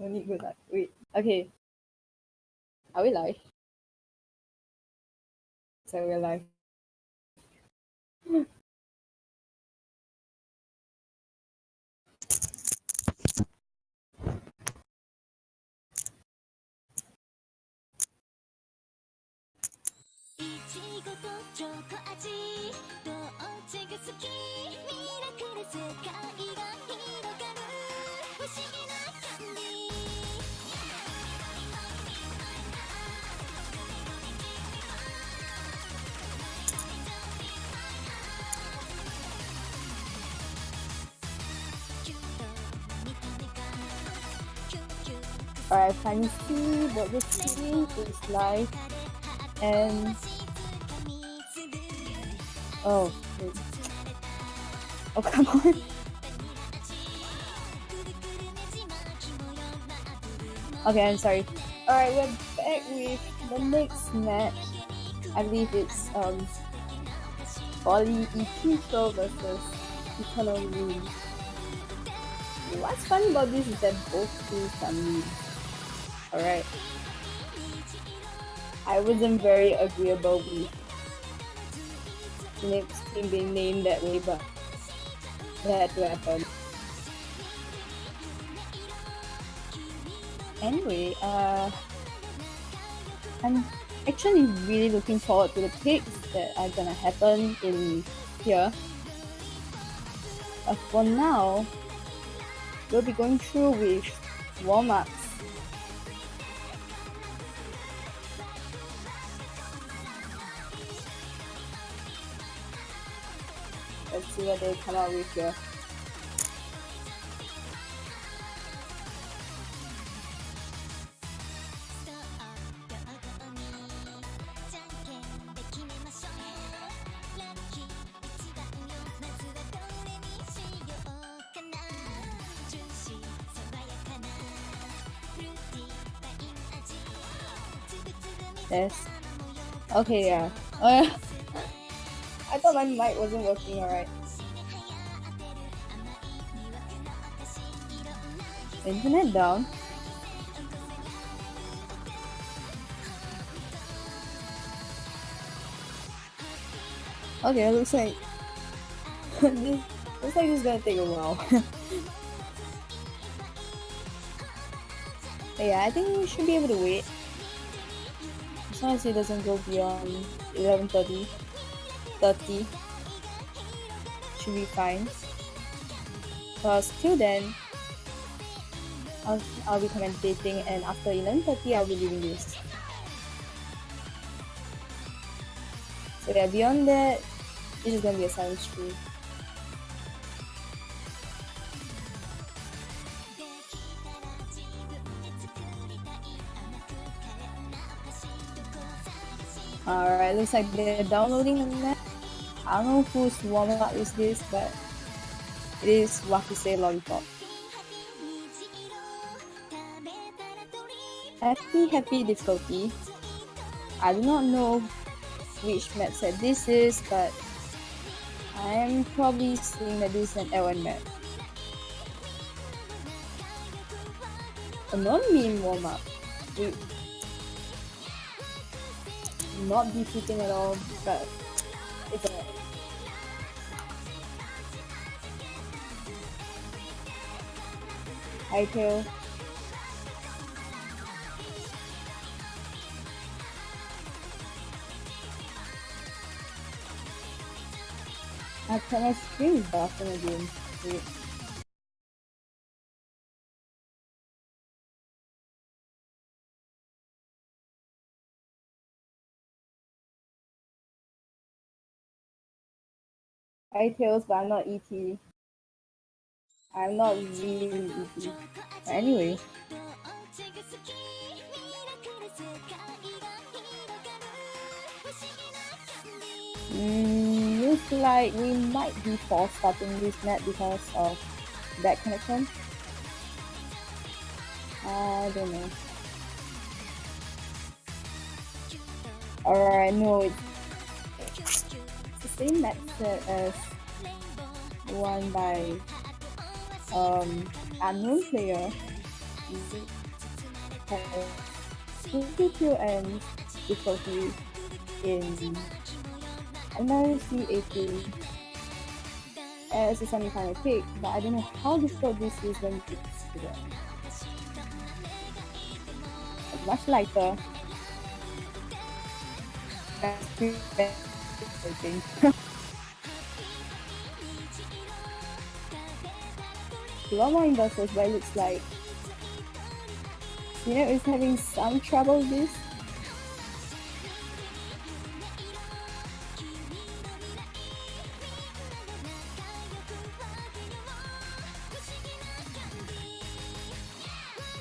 No need good luck. Wait. Okay. Are we live? So we're live. Alright, can you see that the screen is live and oh wait. Oh come on. Okay, I'm sorry. Alright, we're back with the next match. I believe it's PolytETral versus Economy. What's funny about this is that both teams are memes. Alright. I wasn't very agreeable with the next team being named that way, but that had to happen. Anyway, I'm actually really looking forward to the picks that are gonna happen in here. But for now, we'll be going through with warm-ups. Let's see what they come out with here. Yes. Okay, yeah. Oh yeah. I thought my mic wasn't working, alright. Internet down. Okay, looks like this is gonna take a while. But yeah, I think we should be able to wait. As long as it doesn't go beyond 11:30, 30, should be fine. Because till then, I'll be commentating, and after 11:30, I'll be leaving this. So yeah, beyond that, this is gonna be a silent stream. Alright, looks like they're downloading the map. I don't know whose warm-up is this, but it is Wakuse Lollipop. Happy difficulty. I do not know which map set this is, but I am probably seeing that this is an L1 map. A non-meme warm-up. Not defeating at all, but it's alright. Hi Tail. I thought my screen is buffering again. Wait. Hi Tails, but I'm not ET. I'm not really ET. But anyway. Looks like we might be forced starting this map because of bad connection. I don't know. Alright, no, it's the same map set as the one by unknown player, RO32 and difficulty in MRC 18 as a semi-final pick, but I don't know how difficult this is when you do that. Much lighter. That's pretty bad, I think. A lot more inverses, but it looks like is having some trouble with this.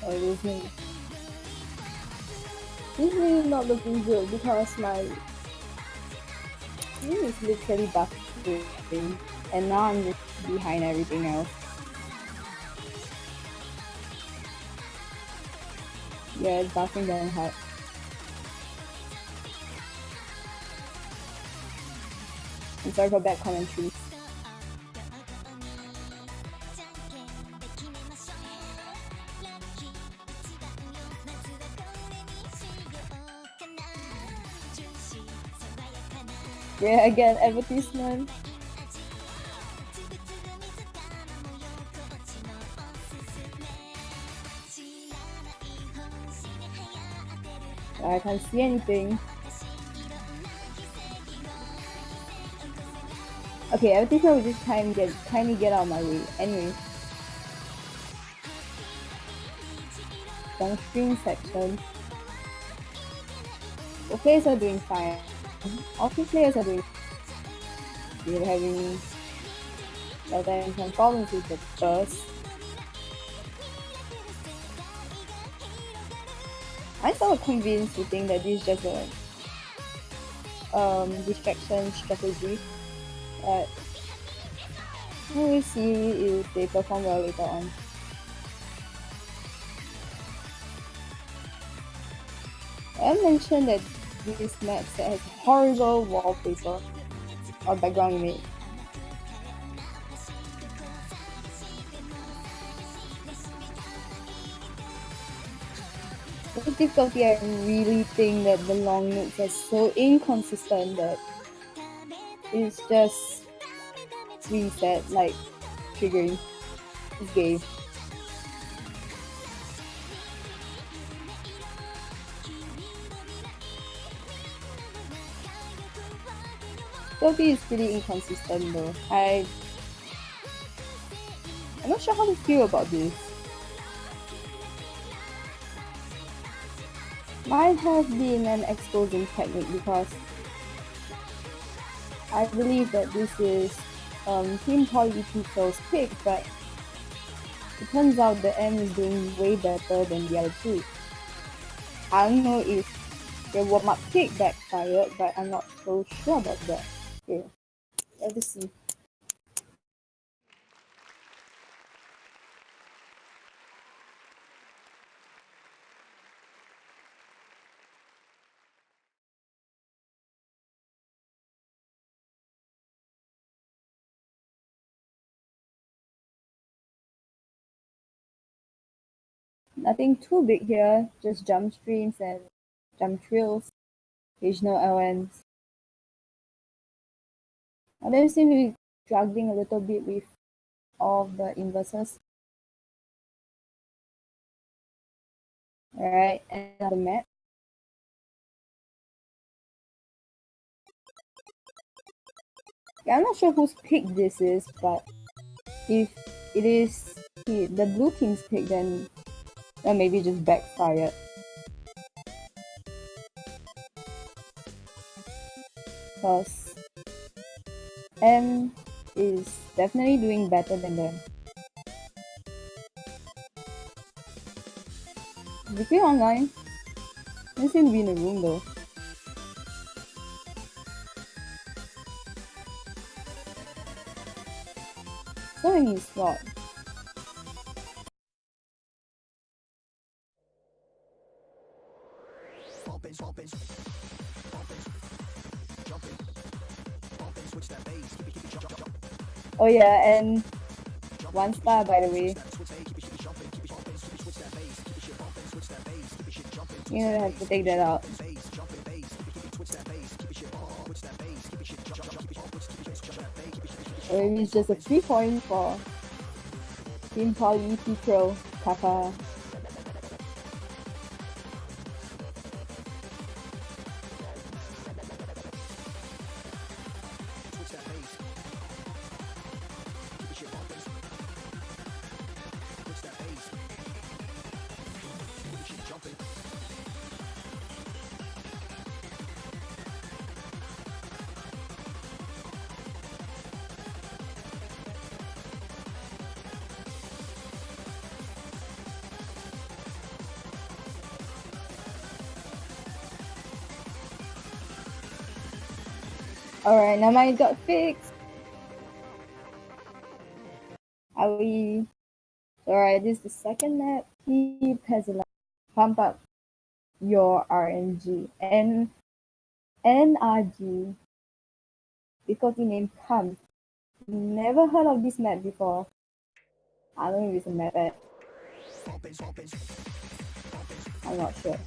Oh, it is me. This is not looking good because my team is literally buffing, and now I'm just behind everything else. Yeah, it's buffing down hard. I'm sorry for bad commentary. Yeah, again, advertisement. I can't see anything. Okay, advertisement will just kindly get out of my way. Anyway. Downstream section. The players are doing fine. All three players are doing fine. We're having some problems with the burst. I'm sort of convinced to think that this is just a distraction strategy, but we'll see if they perform well later on. I mentioned that this map set has horrible wallpaper or background image. With difficulty, I really think that the long notes are so inconsistent that it's just reset, like triggering this game. Difficulty is pretty inconsistent though. I'm not sure how to feel about this. Might have been an exposing technique because I believe that this is Team PolytETral's pick, but it turns out the M is doing way better than the other two. I don't know if their warm-up pick backfired, but I'm not so sure about that. Okay, let's see. Nothing too big here, just jump streams and jump trails, occasional LNs. Now they seem to be struggling a little bit with all of the inverses. Alright, and another map. Yeah, I'm not sure whose pick this is, but if it is the blue team's pick, then maybe just backfired. Because M is definitely doing better than them. VP online? They seem to be in the room though. So in his slot. Oh yeah, and 1 star by the way. You have to take that out. Or maybe it's just a 3 point for Team PolytETral Kappa. Alright, now mine got fixed. Are we... Alright, this is the second map. Keep Pezzala. Pump up your RNG. And NRG. Difficulty name Pump. Never heard of this map before. I don't know if it's a map at. I'm not sure.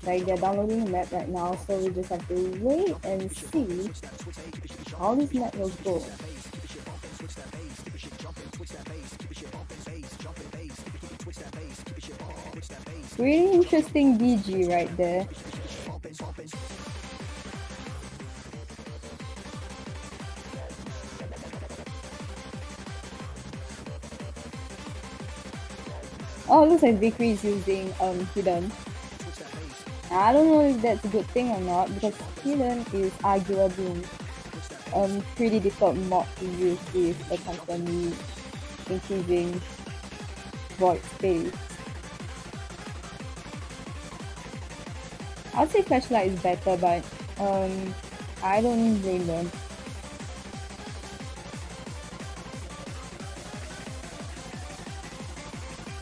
Like, they're downloading the map right now, so we just have to wait and see how this map will go. Really interesting DG right there. Oh, it looks like Vickery is using Hidden. I don't know if that's a good thing or not, because Hidden is arguably pretty difficult mod to use with a constantly increasing void space. I'd say Flashlight is better, but I don't blame them.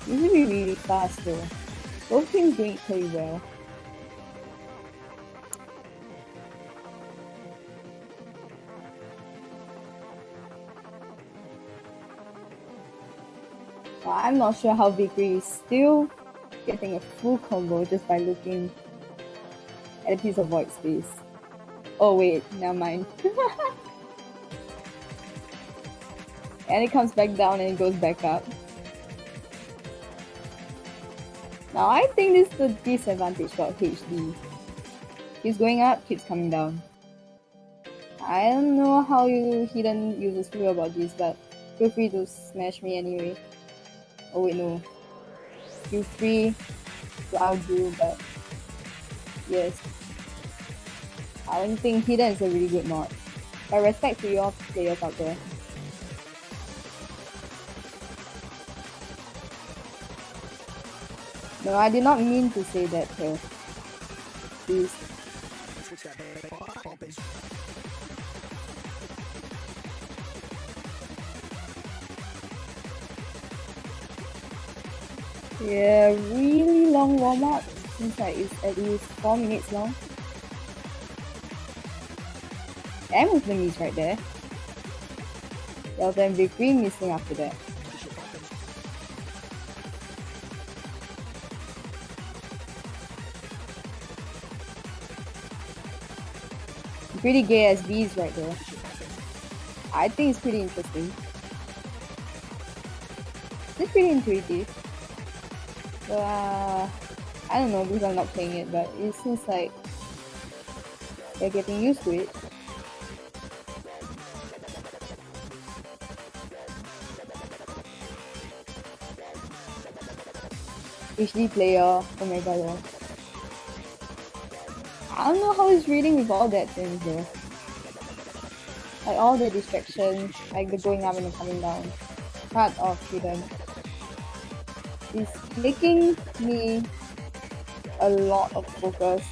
This will be really fast though. Both teams doing it pretty well. I'm not sure how Vickery is still getting a full combo just by looking at a piece of void space. Oh wait, never mind. And it comes back down and it goes back up. Now I think this is the disadvantage for HD. Keeps going up, keeps coming down. I don't know how Hidden users feel about this, but feel free to smash me anyway. Oh wait, no. Feel free to argue, but yes. I don't think Hidden is a really good mod. But respect to your players out there. No, I did not mean to say that here. Please. Yeah, really long warm up. Seems like it's at least 4 minutes long. And movement is right there. Delta and Vickery missing after that. Pretty gay SBs right there. I think it's pretty interesting. It's pretty intuitive. So, I don't know because I'm not playing it, but it seems like they're getting used to it. HD player, oh my god. I don't know how he's reading with all that things though. Like all the distractions, like the going up and the coming down. Part of Hidden. It's making me a lot of focus.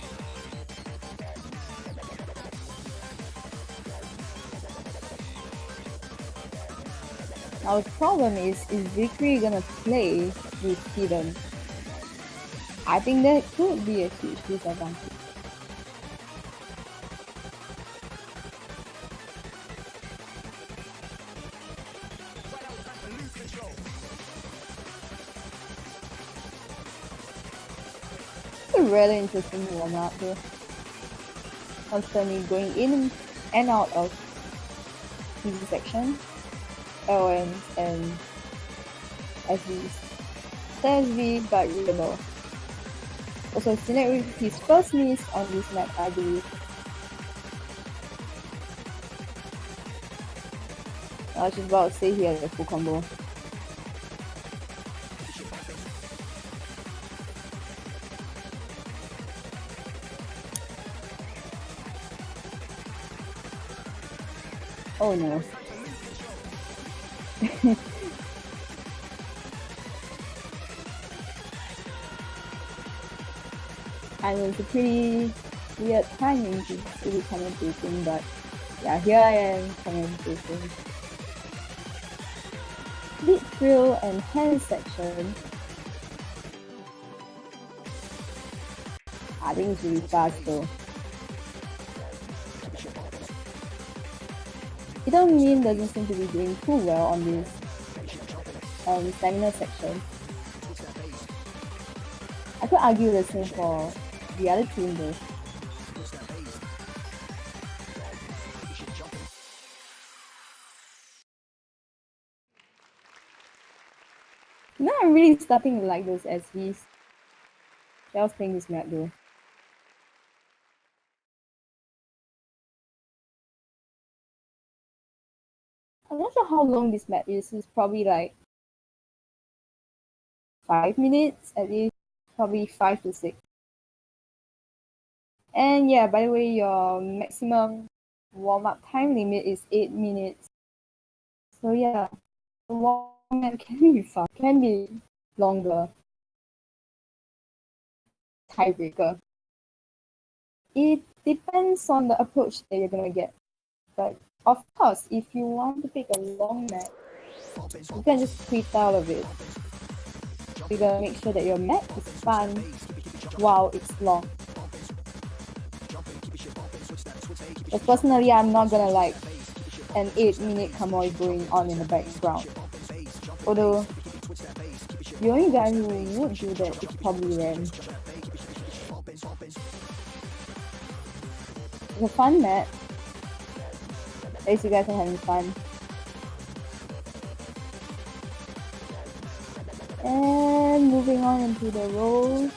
Now the problem is Vickery gonna play with Hidden? I think that could be a huge disadvantage. really interesting warm-up though. Constantly going in and out of easy section, LOMs and SVs. SV but readable. Also Sinek with his first miss on this map, I believe. I was just about to say he had a full combo. Oh no. I know it's a pretty weird timing to be commentating, but yeah, here I am commentating. Lead thrill and hand section. I think it's really fast though. Either Min doesn't seem to be doing too well on this stamina section. I could argue the same for the other team though. Now I'm really starting to like those SVs. I was playing this map though. I'm not sure how long this map is. It's probably like 5 minutes at least. Probably 5 to 6. And yeah, by the way, your maximum warm-up time limit is 8 minutes. So yeah, the warm-up can be fast, can be longer. Tiebreaker. It depends on the approach that you're gonna get. But of course, if you want to pick a long map, you can just quit out of it. You gotta make sure that your map is fun while it's long. But personally, I'm not gonna like an 8-minute Kamoi going on in the background. Although, the only guy who would do that is probably Ren. It's a fun map. At least you guys are having fun. And moving on into the roles.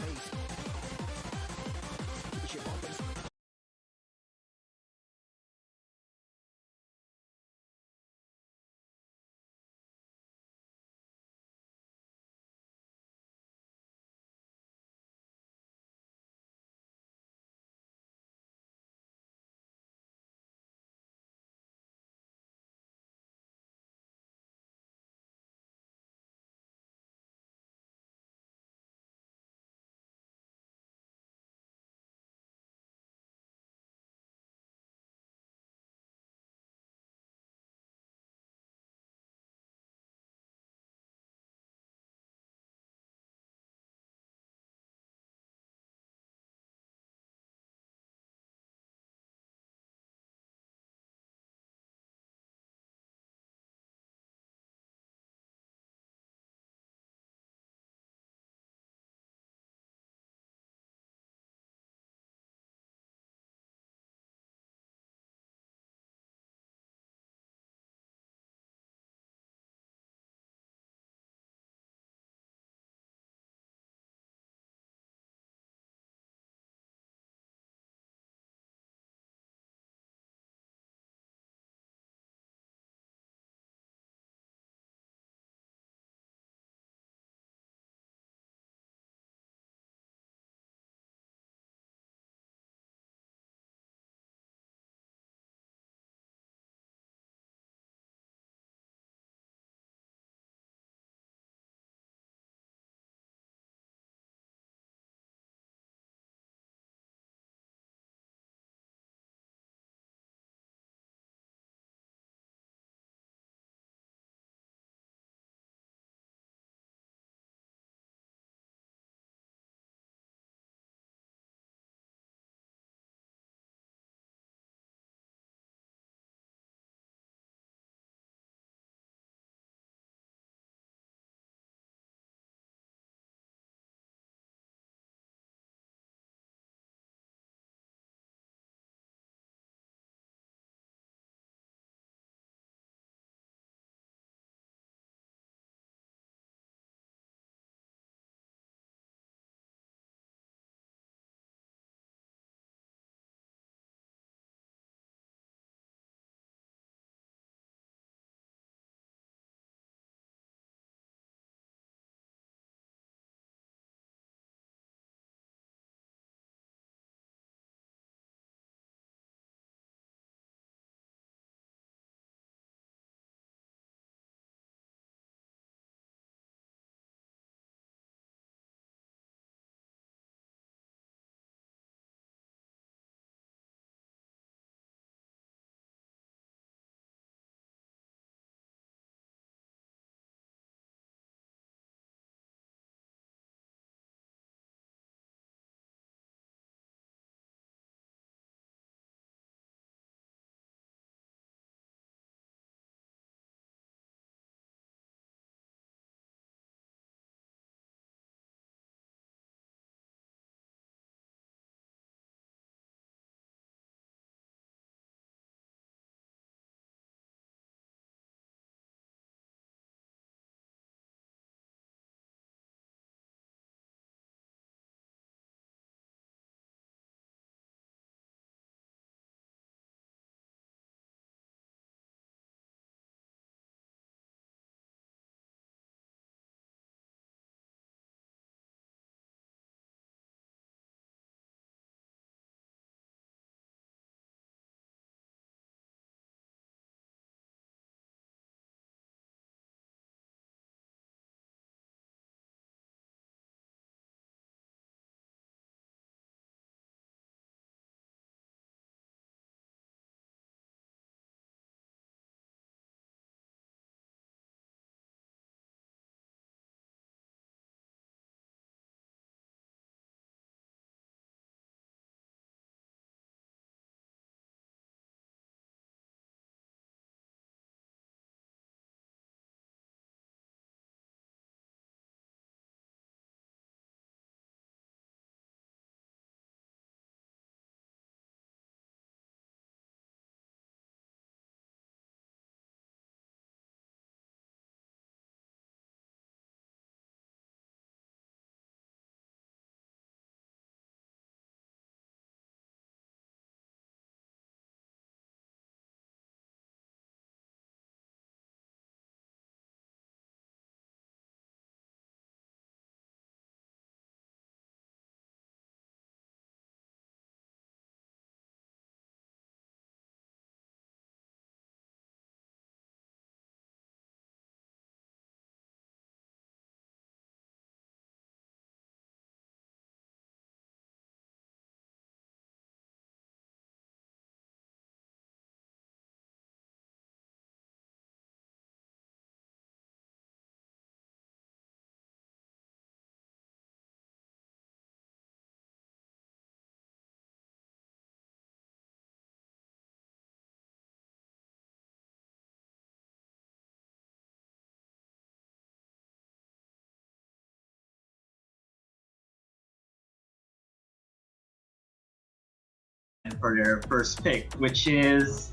for their first pick, which is,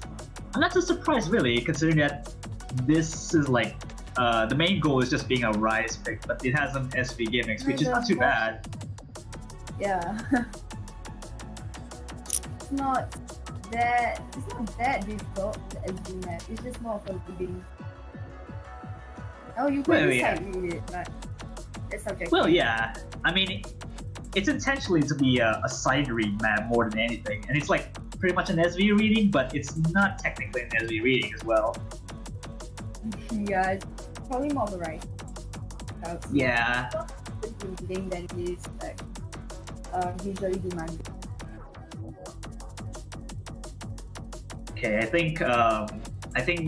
I'm not too surprised really, considering that this is like the main goal is just being a Rise pick, but it has some SV gimmicks, which is not too bad. Yeah. It's not that difficult as the map. It's just more of a reading. Oh, you could decide read it, but it's subjective. Well, yeah. I mean, it's intentionally to be a side read map more than anything, and it's like pretty much an SV reading, but it's not technically an SV reading as well. Yeah, it's probably more of a Rise. Yeah. Reading than it is like visually demanding. Okay, I think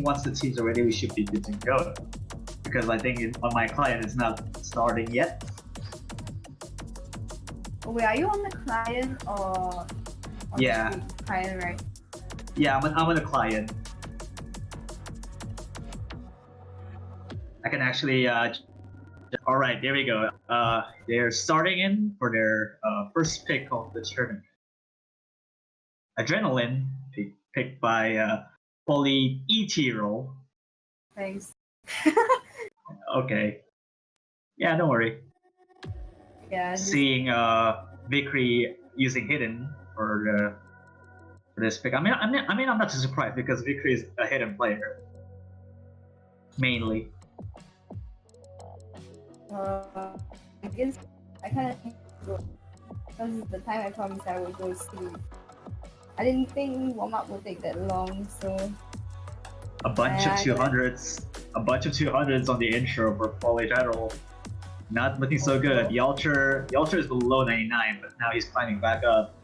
once the teams are ready, we should be good to go. Because I think on my client it's not starting yet. Oh, wait, are you on the client or on the client, right? Yeah, I'm on the client. I can actually all right, there we go. They're starting in for their first pick of the tournament. Adrenaline, picked by PolytETral. Thanks. Okay. Yeah, don't worry. Yeah. Seeing Vickery using hidden for this pick. I mean, I'm not too surprised because Vickery is a hidden player, mainly. I guess I kind of think because the time I promised I would go sleep. I didn't think warm up would take that long, so. A bunch of 200s on the intro for PolytETral. Not looking so good. Yalcher is below 99, but now he's climbing back up.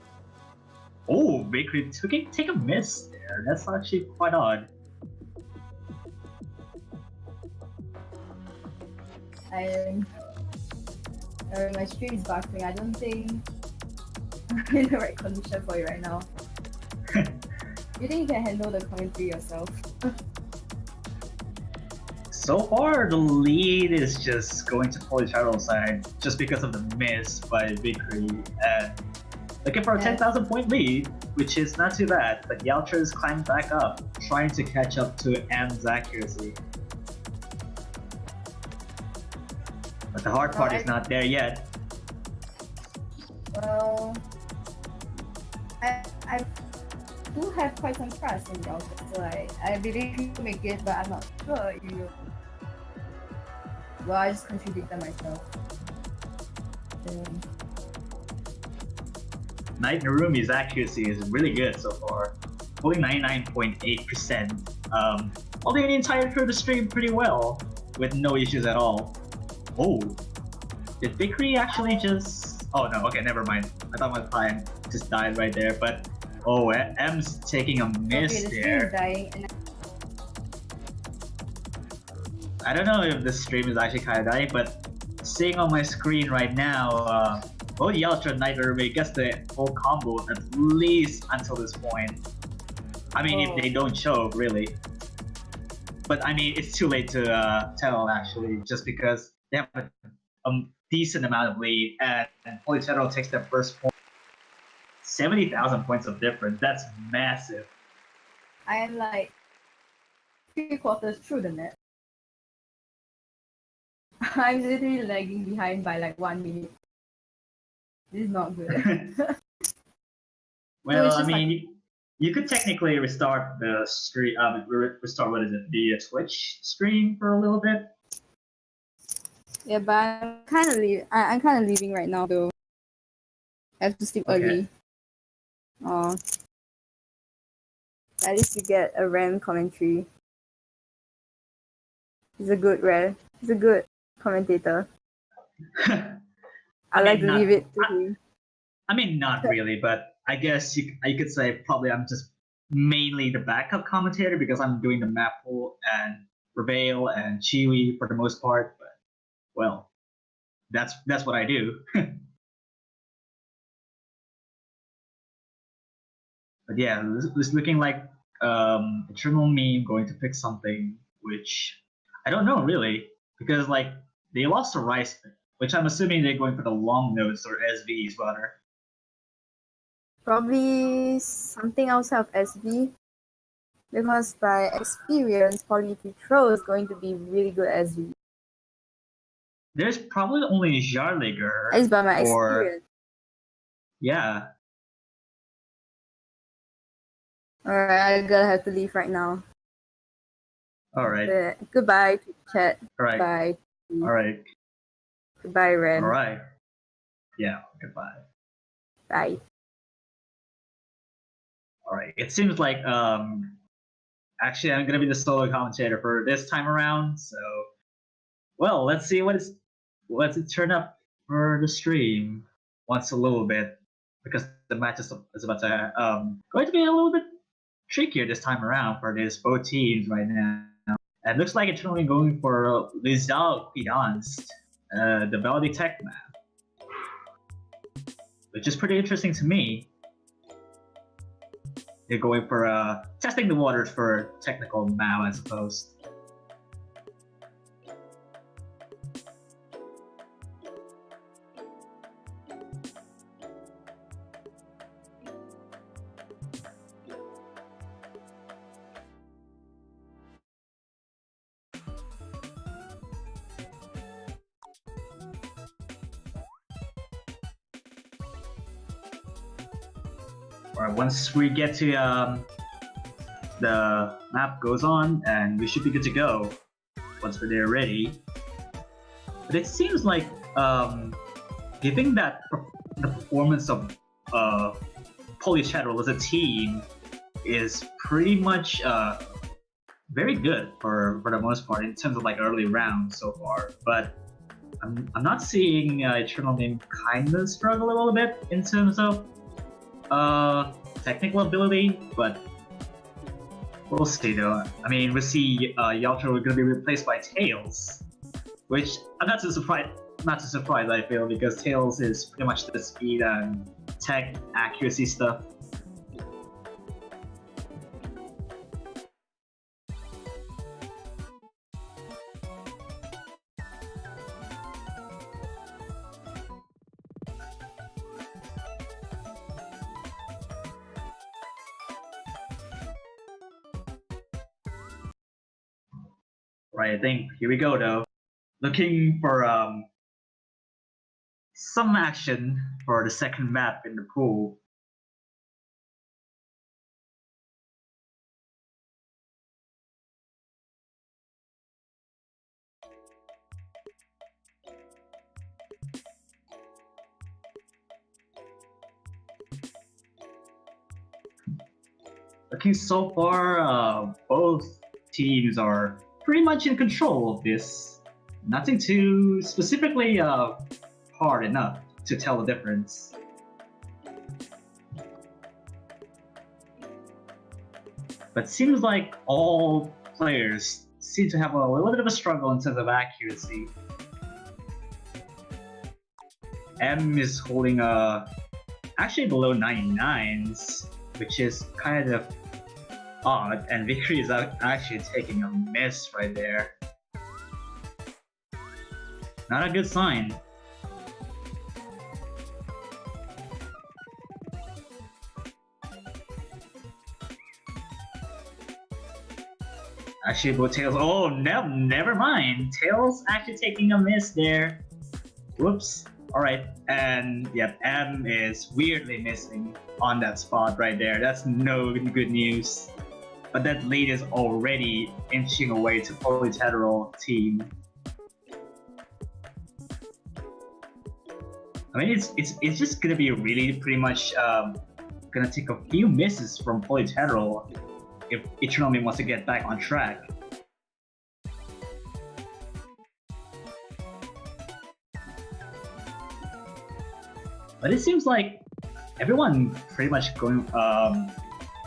Oh, Vickery take a miss there. That's actually quite odd. My stream is buffering. I don't think I'm in the right condition for it right now. You think you can handle the commentary yourself? So far, the lead is just going to PolytETRal's side just because of the miss by Vickery and looking for a 10,000 point lead, which is not too bad. But Yalcher is climbing back up, trying to catch up to M's accuracy. But the hard part is not there yet. Well, I do have quite some trust in Yalcher, so I believe you will make it, but I'm not sure you will. Well, I just contradicted myself. Knight Narumi's accuracy is really good so far, only 99.8%. Holding the entire through the stream pretty well, with no issues at all. Oh, did Vickery actually just? Oh no, okay, never mind. I thought my client just died right there, but oh, M's taking a miss there. Dying and I don't know if the stream is actually kind of dying, but seeing on my screen right now, both Yalcher and Knight Narumi gets the full combo at least until this point. I mean, if they don't choke, really. But I mean, it's too late to tell actually, just because they have a decent amount of lead, and PolytETral takes their first point. 70,000 points of difference. That's massive. I am like 3/4 through the net. I'm literally lagging behind by like 1 minute. This is not good. Well, I mean, you could technically restart the stream. Restart what is it? The Twitch stream for a little bit. Yeah, but I'm kind of leaving right now though. I have to sleep early. At least you get a RAM commentary. He's a good commentator. I like to leave it to him. I mean, not really, but I guess you could say probably I'm just mainly the backup commentator because I'm doing the map pool and Reveal and Chiwi for the most part. But well, that's what I do. But yeah, it's looking like Eternal Meme going to pick something which I don't know really, because like they lost a Rice pick, which I'm assuming they're going for the long notes or SVs rather. Probably something outside of SV. Because by experience, PolytETral is going to be really good SV. There's probably only Jarliger. At least by my or experience. yeah. Alright, I gotta have to leave right now. All right. But goodbye, chat. All right. Bye. All right. Goodbye, Ren. All right. Yeah. Goodbye. Bye. All right. It seems like actually I'm gonna be the solo commentator for this time around. So, well, let's see let's turn up for the stream once a little bit because the match is about to going to be a little bit trickier this time around for these both teams right now. And it looks like it's only going for Lizal Quidance, the Melody Tech map, which is pretty interesting to me. They're going for testing the waters for technical map, I suppose. Alright, once we get to the map goes on, and we should be good to go once we're there ready. But it seems like given that the performance of PolytETral as a team is pretty much very good for the most part in terms of like early rounds so far. But I'm not seeing Eternal Name kind of struggle a little bit in terms of technical ability, but we'll see though. I mean, we see Yaltro going to be replaced by Tails, which I'm not too surprised. I feel, because Tails is pretty much the speed and tech accuracy stuff. Right, I think here we go though. Looking for some action for the second map in the pool. Looking so far, both teams are pretty much in control of this. Nothing too specifically hard enough to tell the difference. But seems like all players seem to have a little bit of a struggle in terms of accuracy. M is holding actually below 99s, which is kind of odd, and Victory is actually taking a miss right there. Not a good sign. Actually, but Tails. Oh, no, never mind. Tails actually taking a miss there. Whoops. Alright, and yep, M is weirdly missing on that spot right there. That's no good news. But that lead is already inching away to PolytETral team. I mean, it's just gonna be really pretty much gonna take a few misses from PolytETral if Eternal Name wants to get back on track. But it seems like everyone pretty much going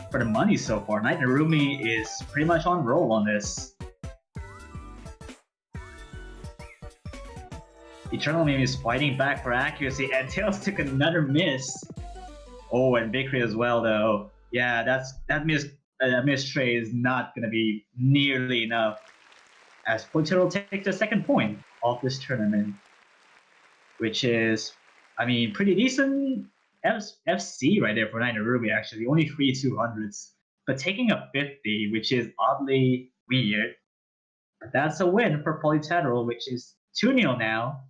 for the money so far. Night Narumi is pretty much on roll on this. Eternal Name is fighting back for accuracy, and Tails took another miss. Oh, and Victory as well, though. Yeah, that miss tray is not gonna be nearly enough, as PolytETral takes the second point of this tournament, which is, I mean, pretty decent FC right there for Niner Ruby, actually. Only 3 200s. But taking a 50, which is oddly weird. That's a win for PolytETral, which is 2-0 now.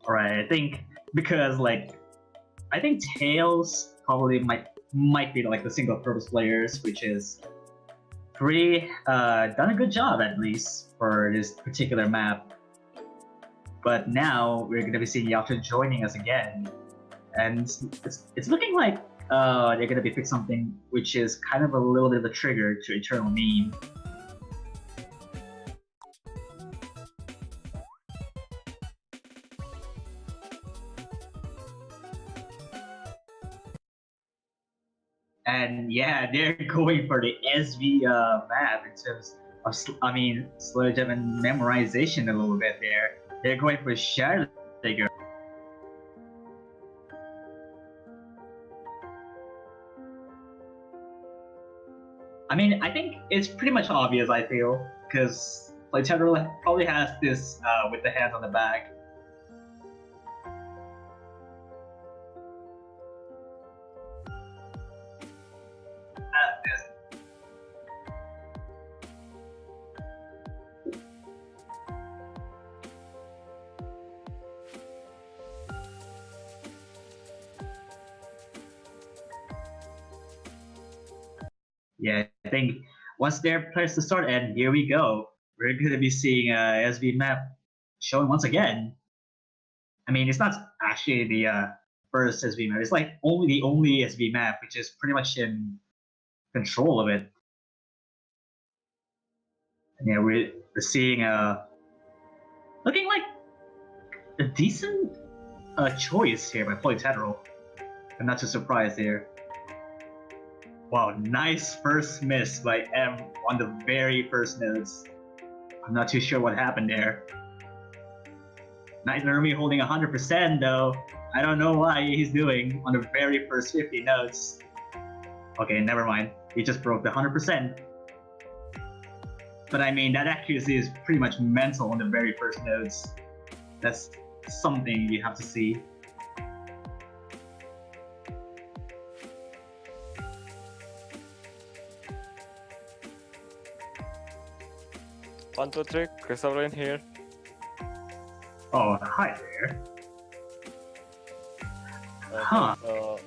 Alright, I think because I think Tails probably might be like the single purpose players, which is pretty done a good job at least for this particular map. But now we're gonna be seeing Yaltra joining us again, and it's looking like they're gonna be pick something which is kind of a little bit of a trigger to Eternal Meme. And yeah, they're going for the SV map in terms of, sludge and memorization a little bit there. They're going for Shadow Digger. I mean, I think it's pretty much obvious, I feel, because PolytETral probably has this with the hands on the back. Yeah, I think once they're placed to start, and here we go. We're going to be seeing a SV map showing once again. I mean, it's not actually the first SV map. It's like the only SV map, which is pretty much in control of it. And yeah, we're seeing looking like a decent choice here by PolytETral. I'm not too surprised here. Wow, nice first miss by M on the very first notes. I'm not too sure what happened there. Night Nermi holding 100% though. I don't know why he's doing on the very first 50 notes. Okay, never mind. He just broke the 100%. But I mean, that accuracy is pretty much mental on the very first notes. That's something you have to see. One, two, three, Christopher in here. Oh, hi there. Okay, Huh. so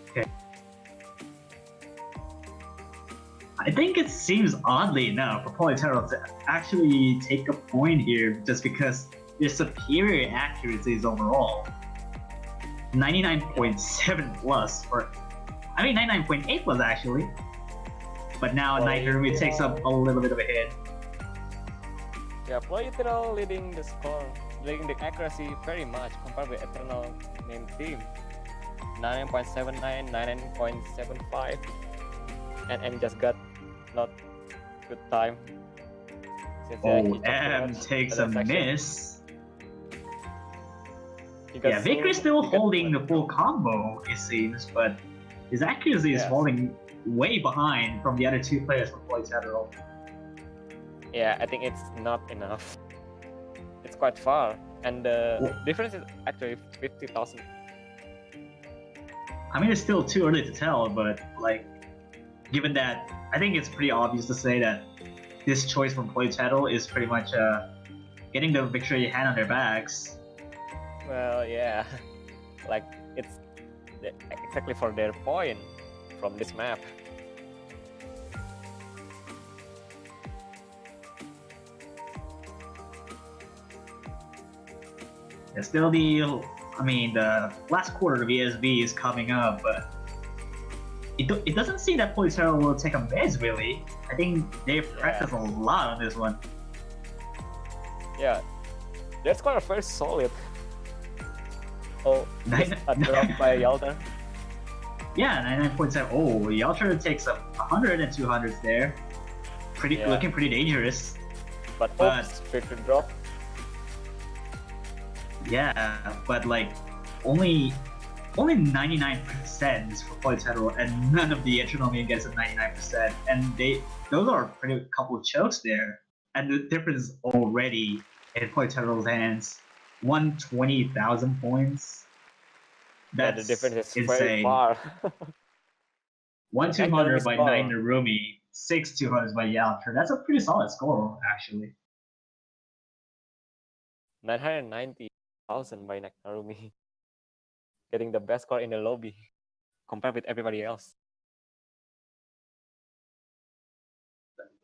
I think it seems oddly enough for PolytETral to actually take a point here just because their superior accuracies overall. 99.7 plus, or I mean 99.8 plus actually. But now Night Nermi takes up a little bit of a hit. yeah, PolytETral leading the score, leading the accuracy very much compared with Eternal Meme team. 99.79, 99.75, and just got not good time. Since, Oh, he took M too much takes a in the section. miss. He got Yeah, Vicker's so- still he got- holding the full combo, it seems, but his accuracy is Yeah. falling way behind from the other two players from PolytETral. Yeah, I think it's not enough. It's quite far, and the Well- difference is actually 50,000. I mean, it's still too early to tell, but given that, I think it's pretty obvious to say that this choice from PolytETral is pretty much getting the victory hand on their backs. Well, yeah, like it's exactly for their point from this map. It's still the last quarter of ESB is coming up, but it doesn't seem that PolytETral will take a miss really. I think they've practiced a lot on this one. Yeah, that's quite very solid. Oh, Nine- just a drop by Yalda. Yeah, 99.7. Oh, Yaltra takes up 100 and 200s there. Yeah. Looking pretty dangerous. But oops, victory drop. Yeah, but like only 99% is for PolytETral, and none of the Eternal Main gets a 99%, and those are pretty couple of chokes there, and the difference is already in PolytETral's hands. 120,000 points. That's Yeah, the difference is insane. very far. 1,200 by score. 9 Narumi, 6,200 by Yaltra. That's a pretty solid score, actually. 990,000 by Narumi. Getting the best score in the lobby compared with everybody else.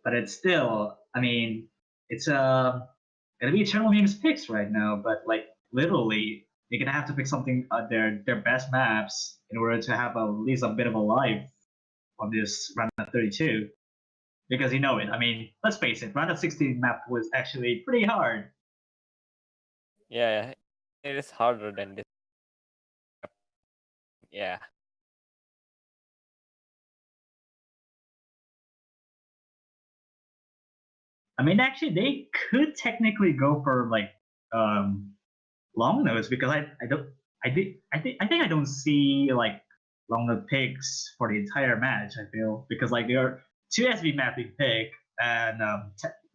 But it's still, I mean, it's gonna be Eternal Games picks right now, but like literally, they're gonna have to pick something their best maps in order to have at least a bit of a life on this round of 32. Because you know it. I mean, let's face it, round of 16 map was actually pretty hard. Yeah, it is harder than this. Yeah. I mean, actually, they could technically go for like long notes because I think I don't see like long note picks for the entire match. I feel because like there are 2 SB map you pick and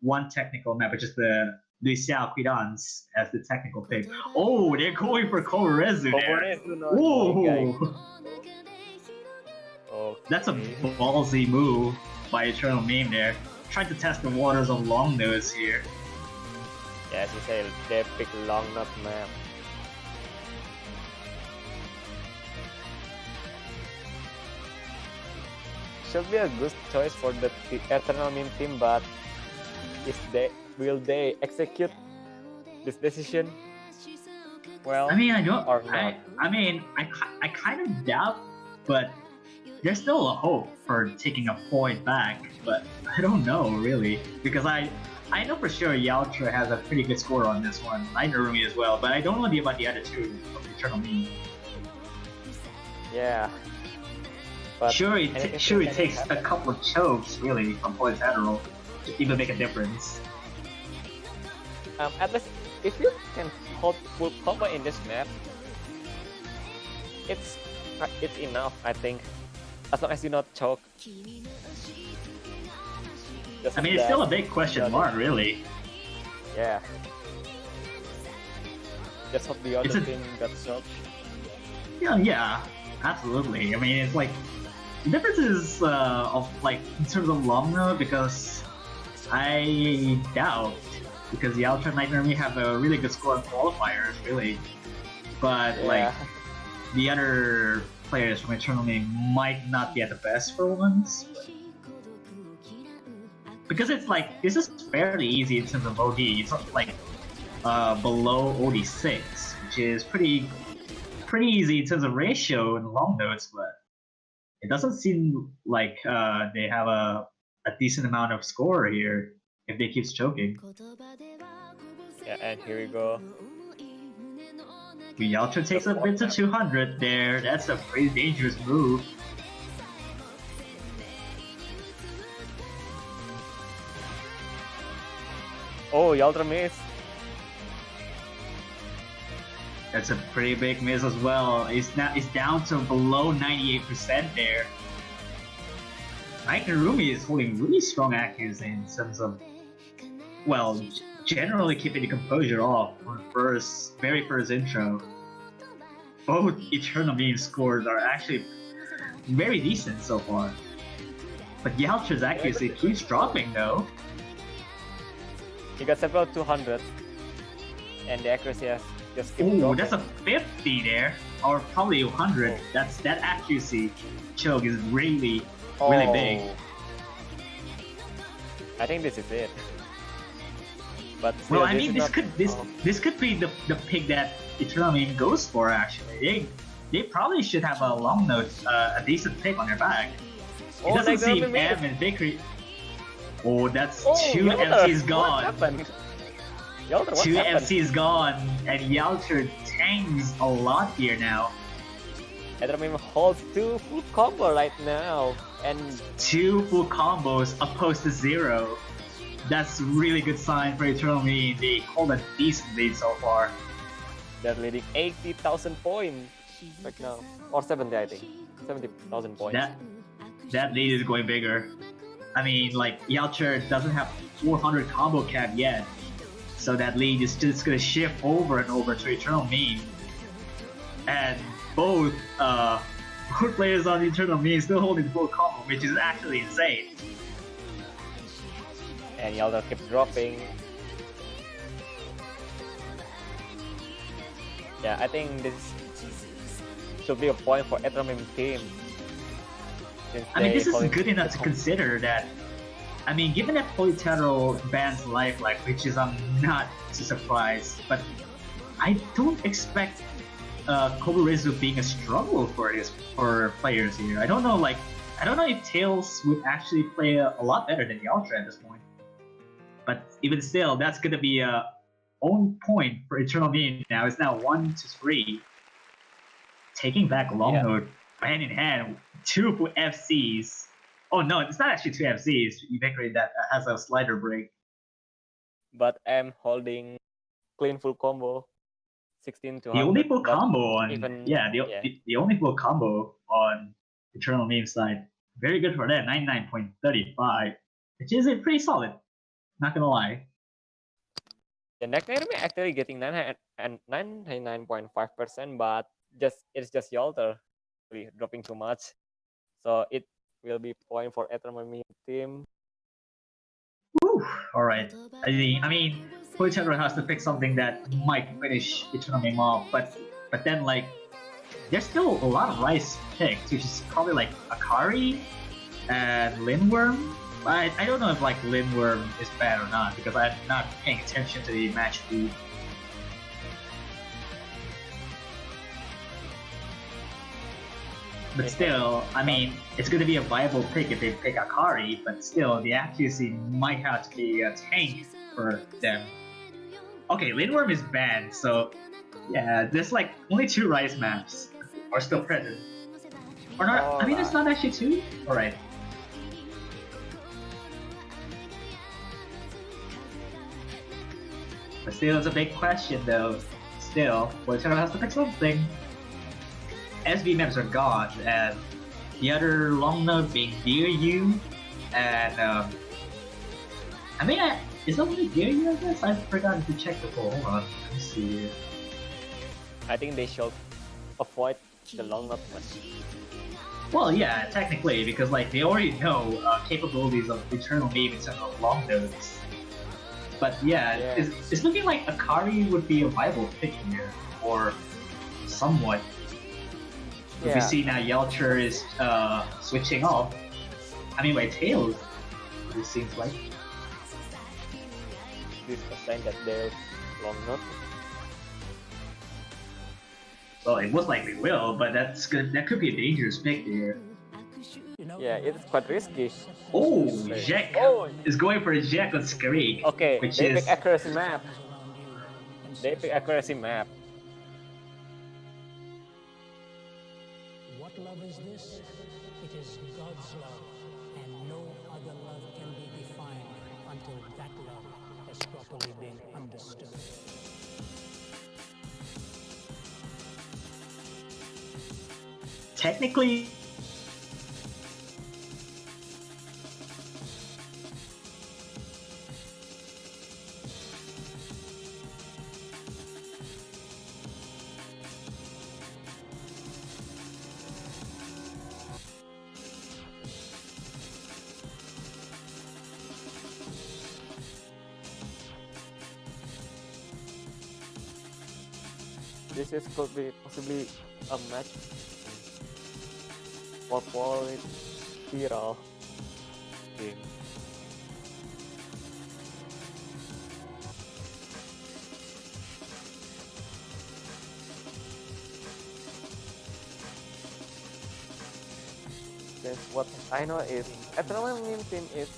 one technical map, which is the Xiao Quidans as the technical pick. Oh, they're going for Korezu there. Ooh, that's a ballsy move by Eternal Meme there. Trying to test the waters of long notes here. Yeah, as you say, they pick long note map. Should be a good choice for the Eternal Meme team, but will they execute this decision? Well, I mean, I don't. Or not. I kind of doubt, but there's still a hope for taking a point back. But I don't know really because I know for sure Yaltra has a pretty good score on this one. I know Rumi as well, but I don't know about the other two of the Eternal Meme. Yeah. But Sure, it takes a couple of chokes really from PolytETral to even make a difference. At least if you can hold full combo in this map, it's enough, I think. As long as you not choke. I mean, it's still a big question mark, really. Yeah. Just hope the other team got choked. Yeah, absolutely. I mean, it's like the difference is of like in terms of long note because I doubt because Yaltra and Nightmare have a really good score in qualifiers, really. But like the other players from Eternal Meme might not be at the best performance. Because it's like this is fairly easy in terms of OD. It's not like below OD6, which is pretty easy in terms of ratio and long notes, but it doesn't seem like they have a decent amount of score here if they keep choking. Yeah, and here we go. Yaltra takes a bit to 200 there. That's a pretty dangerous move. Oh, Yaltra missed. That's a pretty big miss as well. It's down to below 98% there. Narumi is holding really strong accuracy in terms of, well, generally keeping the composure off on the very first intro. Both Eternal Meme scores are actually very decent so far. But Yaltra's accuracy keeps dropping though. He got several 200s, and the accuracy has just kept Ooh, dropping. that's a 50 there, or probably 100. Oh. That accuracy choke is really big. I think this is it. But Well, still, I mean, this could be the pick that Eternal Meme goes for. Actually, they probably should have a long note, a decent pick on their back. It doesn't seem M and Victory. Oh, that's two MCs gone. Two MCs gone, and Yaltra tanks a lot here now. Eternal holds 2 full combo right now, and 2 full combos opposed to 0. That's really good sign for Eternal Meme. They hold a decent lead so far. they're leading 80,000 points right now, or 70, I think, 70,000 points. That lead is going bigger. I mean, like, Yalcher doesn't have 400 combo cap yet, so that lead is just gonna shift over and over to Eternal Meme. And both players on Eternal Meme still holding full combo, which is actually insane. And Yalda keeps dropping. Yeah, I think this should be a point for Eternal Meme team. I mean, this is good enough to consider that. I mean, given that PolytETral bans Lifelike, which is I'm not too surprised, but I don't expect Koburizu being a struggle for players here. I don't know if Tails would actually play a lot better than Yaltra at this point. But even still, that's gonna be a own point for Eternal Meme now. It's now 1-3. Taking back Long Note hand in hand, 2 for FCs. Oh no, it's not actually 2 FCs. Ubiquity that has a slider break. But I'm holding clean full combo, 16 to 100. The only full combo on the only full combo on Eternal Meme side. Very good for that, 99.35, which is pretty solid. Not gonna lie. The next enemy actually getting 99.5%, but it's just Yalter really dropping too much. So it will be point for Eternal Meme team. Alright. I mean, PolytETral has to pick something that might finish Eternal Meme off, but then like there's still a lot of rice picked, which is probably like Akari and Lindworm. I don't know if like Lindworm is bad or not because I'm not paying attention to the match feed. But still, I mean, it's going to be a viable pick if they pick Akari, but still, the accuracy might have to be a tank for them. Okay, Lindworm is banned, so yeah, there's like only 2 rice maps are still present. Or not, I mean, it's not actually 2? Alright. But still, it's a big question though. Still, PolytETral has to pick something. SB maps are gone, and the other long note being Dear You, and I mean, is that only Dear You? I guess I forgot to check the poll. Hold on, let me see. I think they should avoid the long note one. Well, yeah, technically, because like they already know capabilities of Eternal Meme instead of long notes. But yeah, it's looking like Akari would be a viable pick here, or somewhat. Yeah. We see now Yalcher is switching off. I mean, by Tails, it seems like. This is a sign that they're long note. Well, it most likely will, but that could be a dangerous pick here. Yeah, it's quite risky. Oh, Jack is going for a Jack on Skreek. Okay, which they is pick accuracy map. They pick accuracy map. What love is this? It is God's love, and no other love can be defined until that love has properly been understood. technically. This could be possibly a match for PolytETral game. Then what I know is Eternal Meme team is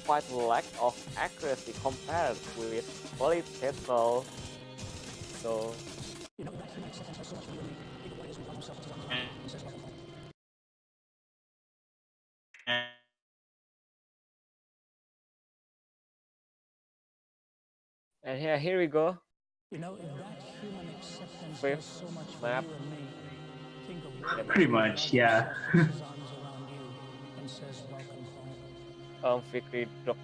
quite lack of accuracy compared with PolytETral. So And here we go. You know, if that human acceptance Fifth does so much for map. you and me, think of what it Pretty is when much, God yeah. himself puts his arms around you and says, welcome home. Victory drop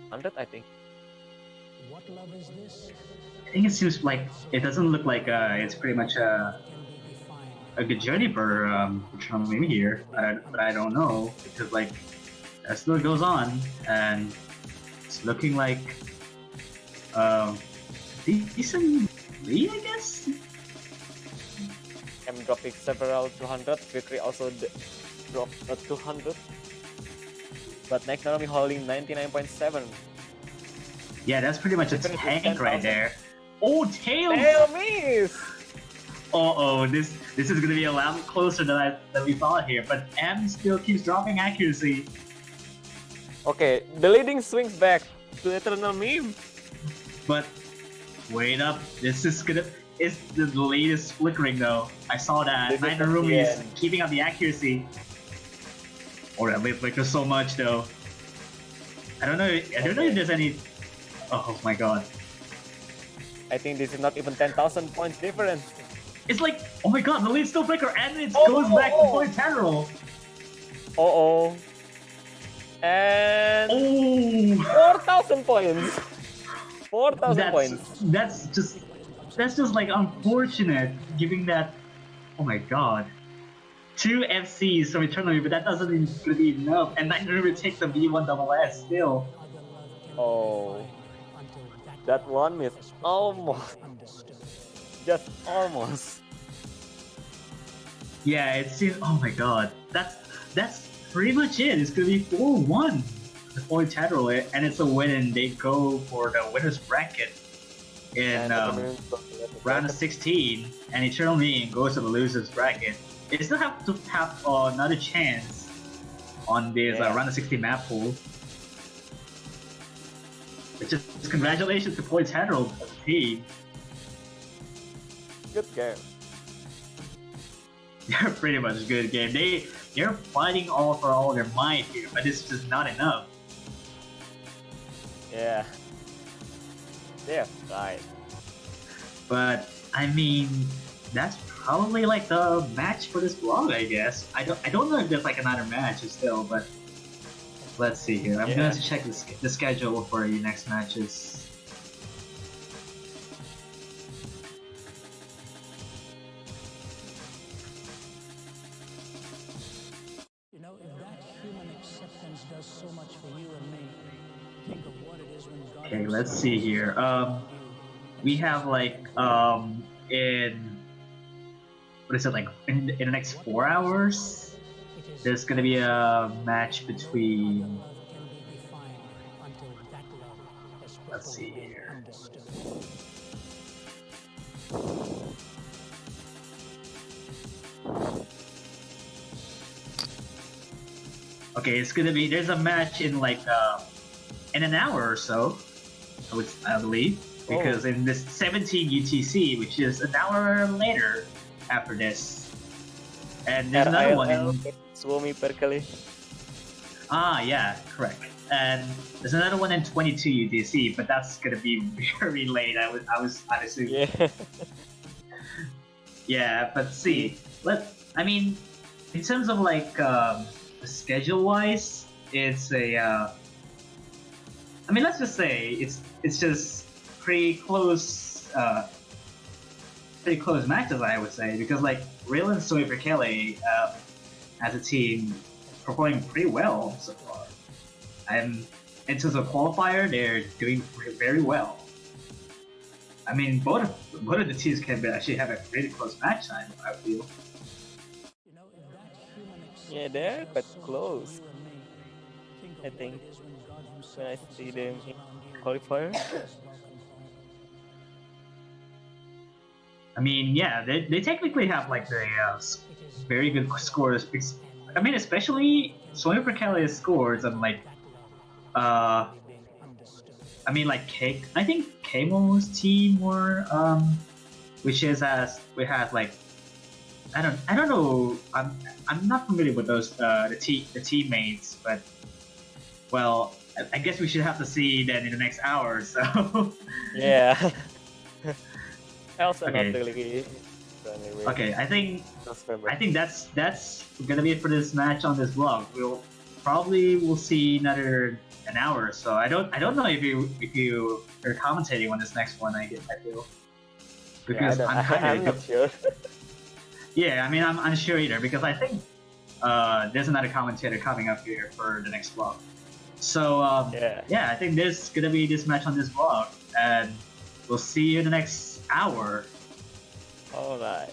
100, I think. What love is this? I think it seems like it doesn't look like it's pretty much Can be defined. a good journey for Trump here, but I don't know because like as still goes on and it's looking like decent lead, I guess. I'm dropping several 200. Victory also dropped a 200. But next Naomi holding 99.7. Yeah, that's pretty much a Difference is tank right 10,000. there. Oh, tails! Tail miss! Oh, this is gonna be a lot closer than we thought here. But M still keeps dropping accuracy. Okay, the leading swings back to Eternal Meme. But wait up, this is gonna. It's the latest flickering though. I saw that. This is Nainarumi is the end. keeping up the accuracy. Or that late flicker so much though. I don't know if there's any. Oh my god. I think this is not even 10,000 points difference. It's like, oh my god, the lead still flicker and it Oh, goes oh, back oh. to PolytETral. Uh-oh. And Oh! 4,000 points. 4,000 points. That's just like unfortunate, giving that. Oh my god. 2 FCs from Eternally, but that doesn't even be enough, and Nainarumi takes the V1 double S still. Oh. That one miss. Almost. Just almost. Yeah, it seems. Oh my god, that's pretty much it. It's gonna be 4-1 the PolytETral, and it's a win, and they go for the winners bracket in round of 16, and Eternal Being goes to the losers bracket. They still have to have another chance on this round of 16 map pool. But just congratulations to PolytETral as a team. Good game. They're pretty much a good game. They're fighting all for all their might here, but it's just not enough. Yeah. They're right. But I mean, that's probably like the match for this vlog, I guess. I don't know if there's like another match still, but let's see here. I'm gonna check the schedule for your next matches. You know, if that human acceptance does so much for you and me, think of what it is when God Okay, let's see here. We have like in what is it like in the next 4 hours? There's gonna be a match between. Let's see here. Okay, it's gonna be. There's a match in like in an hour or so. I believe, because in this 17 UTC, which is an hour later after this, and there's another one in. Suomi Perkele. Ah, yeah, correct. And there's another one in 22 UTC, but that's gonna be very late. I assume. Yeah. Yeah, but see, I mean, in terms of like schedule-wise, it's a. I mean, let's just say it's just pretty close matches, I would say, because like Real and Soy Perkele as a team performing pretty well so far, and in terms of qualifier, they're doing very well. I mean, both of the teams can actually have a really close match time, I feel. Yeah, they're quite close. I think when I see them in qualifier. I mean, yeah, they technically have like the very good scores. I mean, especially Soy Perkele's scores on like I mean, like I think Kemo's team were which is we have like I don't know, I'm not familiar with those the teammates, but well, I guess we should have to see then in the next hour. So Yeah. Also Okay. not really. So anyway, okay, I think subscriber. that's gonna be it for this match on this vlog. We'll see another an hour. So I don't know if you are commentating on this next one. I feel because Yeah, I'm kind I'm not of sure. yeah. I mean I'm unsure either because I think there's another commentator coming up here for the next vlog. So Yeah. I think this is gonna be this match on this vlog, and we'll see you in the next hour. All right.